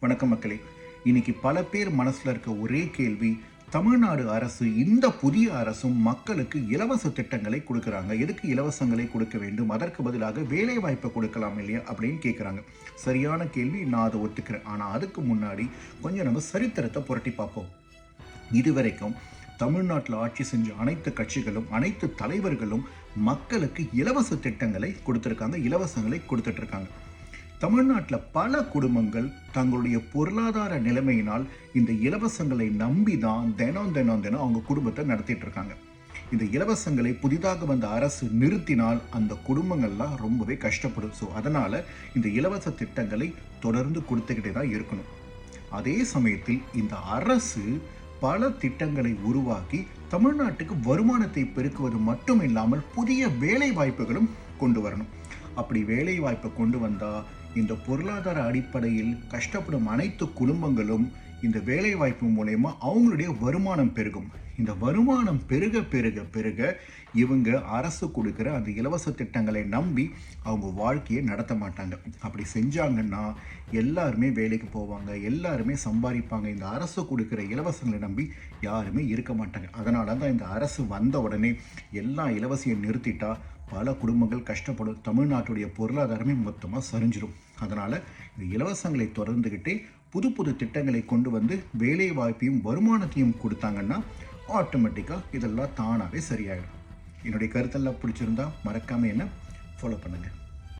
வணக்கம் மக்களே. இன்னைக்கு பல பேர் மனசுல இருக்க ஒரே கேள்வி, தமிழ்நாடு அரசு இந்த புதிய அரசும் மக்களுக்கு இலவச திட்டங்களை கொடுக்கறாங்க. எதுக்கு இலவசங்களை கொடுக்க வேண்டும்? அதற்கு பதிலாக வேலை வாய்ப்பை கொடுக்கலாம் இல்லையா அப்படின்னு கேட்குறாங்க. சரியான கேள்வி, நான் அதை ஒத்துக்கிறேன். ஆனால் அதுக்கு முன்னாடி கொஞ்சம் நம்ம சரித்திரத்தை புரட்டி பார்ப்போம். இதுவரைக்கும் தமிழ்நாட்டில் ஆட்சி செஞ்ச அனைத்து கட்சிகளும் அனைத்து தலைவர்களும் மக்களுக்கு இலவச திட்டங்களை கொடுத்துருக்காங்க, இலவசங்களை கொடுத்துட்டு இருக்காங்க. தமிழ்நாட்டில் பல குடும்பங்கள் தங்களுடைய பொருளாதார நிலைமையினால் இந்த இலவசங்களை நம்பி தான் தினம் அவங்க குடும்பத்தை நடத்திட்டு இருக்காங்க. இந்த இலவசங்களை புதிதாக வந்த அரசு நிறுத்தினால் அந்த குடும்பங்கள்லாம் ரொம்பவே கஷ்டப்படும். ஸோ அதனால் இந்த இலவச திட்டங்களை தொடர்ந்து கொடுத்துக்கிட்டே தான் இருக்கணும். அதே சமயத்தில் இந்த அரசு பல திட்டங்களை உருவாக்கி தமிழ்நாட்டுக்கு வருமானத்தை பெருக்குவது மட்டும் இல்லாமல் புதிய வேலை வாய்ப்புகளும் கொண்டு வரணும். அப்படி வேலை வாய்ப்பை கொண்டு வந்தால் இந்த பொருளாதார அடிப்படையில் கஷ்டப்படும் அனைத்து குடும்பங்களும் இந்த வேலை வாய்ப்பு மூலயமா அவங்களுடைய வருமானம் பெருகும். இந்த வருமானம் பெருக பெருக பெருக இவங்க அரசு கொடுக்குற அந்த இலவச திட்டங்களை நம்பி அவங்க வாழ்க்கையை நடத்த மாட்டாங்க. அப்படி செஞ்சாங்கன்னா எல்லாருமே வேலைக்கு போவாங்க, எல்லாருமே சம்பாதிப்பாங்க. இந்த அரசு கொடுக்குற இலவசங்களை நம்பி யாருமே இருக்க மாட்டாங்க. அதனால தான் இந்த அரசு வந்த உடனே எல்லா இலவசையும் நிறுத்திட்டா பல குடும்பங்கள் கஷ்டப்படும். தமிழ்நாட்டுடைய பொருளாதாரமே மொத்தமாக சரிஞ்சிடும். அதனால் இந்த இலவசங்களை தொடர்ந்துக்கிட்டே புது புது திட்டங்களை கொண்டு வந்து வேலை வாய்ப்பையும் வருமானத்தையும் கொடுத்தாங்கன்னா ஆட்டோமேட்டிக்காக இதெல்லாம் தானாகவே சரியாயிடும். என்னுடைய கருத்தெல்லாம் பிடிச்சிருந்தா மறக்காமல் என்ன ஃபாலோ பண்ணுங்கள்.